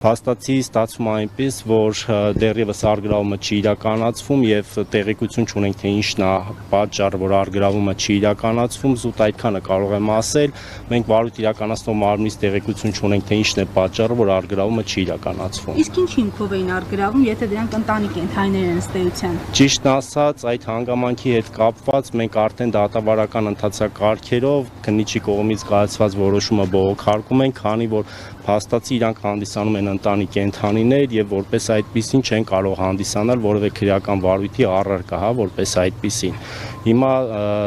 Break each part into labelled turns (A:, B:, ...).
A: Փաստացի ստացվում է այնպես, որ դեռևս առգրավումը չի իրականացվում եւ տեղեկություն չունենք, թե ինչն է պատճառը, որ առգրավումը չի իրականացվում, զուտ այդքանը կարող եմ ասել։ Մենք վարույթ իրականացնող մարմնից տեղեկություն չունենք, թե ինչն է պատճառը, որ առգրավումը չի իրականացվում։
B: Իսկ ինչ հիմքով էին առգրավում, եթե դրանք ընտանի կենդանիներ են ըստ էության։
A: Ճիշտն ասած, այդ հանգամանքի հետ կապված մենք արդեն դատավարական ընթացակարգերով քննիչի կողմից կայացված որոշումը բողոքարկում ենք, քանի որ փաստացի իրանք հանդիսանում են ընտանի կենդանիներ եւ որպես այդպիսին չեն կարող հանդիսանալ որևէ քրեական վարույթի առարկա, որպես այդպիսին։ Հիմա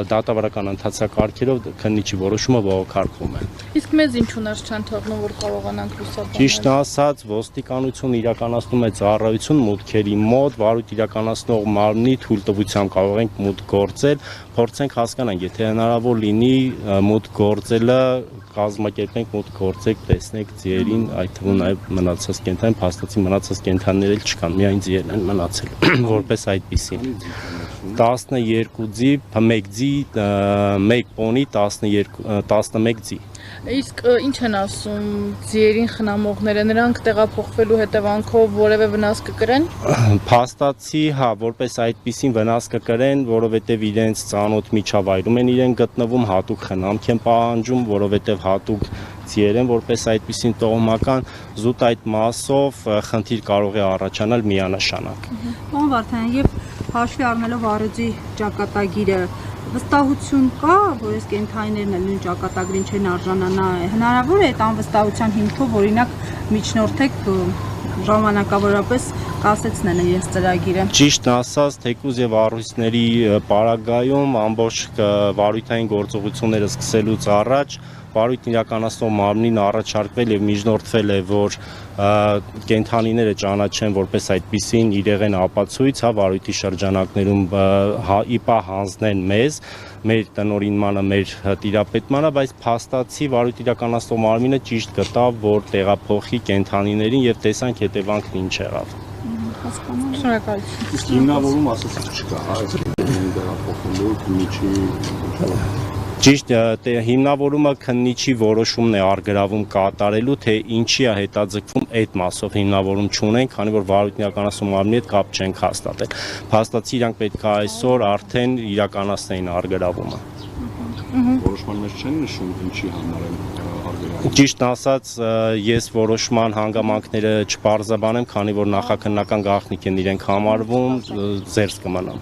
A: դատավարական ընթացակարգերով քննիչի որոշումը բողոքարկվում է։
C: Իսկ մեզ ինչ ունես չեն թողնում, որ կարողանանք լուսաբանել։
A: Ճիշտ ասած, ոստիկանությունը իրականացնում է ծառայություն մուտքերի մոտ, վարույթ իրականացնող մարմնի թույլտվությամբ կարող ենք մուտք գործել, փորձենք հասկանանք, եթե հնարավոր լինի մուտք գործելը կազմակերպենք մուտք գործեք, տեսնեք ձիերին, այդ թվում նաև մնացած կենդանին, փաստացի մնացած կենդանիներ էլ չկան, միայն ձիերն են մնացել, որպես այդպիսին։ 12 ձի, 1 ձի, 1 պոնի, 11 ձի։
C: Իսկ ինչ են ասում ձիերին խնամողները, նրանք տեղափոխվելու հետևանքով որևէ վնաս կկրեն։
A: Փաստացի, հա, որպես այդպիսին վնաս կկրեն, որովհետև իրենց ծանոթ միջավայրում են իրեն գտնվում, հատուկ խնամք են պահանջում, որովհետև հատուկ ձիեր են, որպես այդպիսին տոհմական, զուտ այդ մասով խնդիր կարող է առաջանալ միանշանակ։
B: Պարոն Վարդանյան, եւ հաշվի առնելով առյուծի ճակատագիրը, վստահություն կա, որ այս կենդանիներն էլ նույն ճակատագրին չեն արժանանա, հնարավոր է այդ անվստահության հիմքով օրինակ միջնորդեք ժամանակավորապես կասեցնեն իրենց ծրագիրը։
A: Ճիշտ ասած, թեկուզ եւ առույցների պարագայում ամբողջ վարույթային գործողությունները սկսելուց առաջ վարույթ իրականացնող մարմնին առաջարկվել եւ միջնորդվել է, որ կենդանիները ճանաչեն որպես այդպիսին իրեղեն ապացույց, հա, վարույթի շրջանակներում իպա հանձնեն մեզ, մեր տնօրինմանը, մեր տիրապետմանը, բայց փաստացի վարույթ իրականացնող մարմինը ճիշտ գտավ, որ տեղափոխի կենդանիներին եւ տեսանք հետևանքն ինչ եղավ։
C: Շնորհակալություն։
D: Իսկ հիմնավորում ասացիք չկա, այս տեղափոխելու քննիչի
A: Ճիշտ հիմնավորումը քննիչի որոշումն է առգրավում կատարելու, թե ինչի է հետաձգվում այդ մասով հիմնավորում չունենք, քանի որ վարույթ իրականացնող մարմնի հետ կապ չենք հաստատել։ Փաստացի իրանք պետք է այսօր արդեն իրականացնեն առգրավումը։
D: որոշման մեջ չեն նշում ինչի համար են առգրավում։
A: Ճիշտ ասած, ես որոշման հանգամանքները չպարզաբանեմ, քանի որ նախաքննական գաղտնիք են իրենք համարվում, զերծ կմնամ։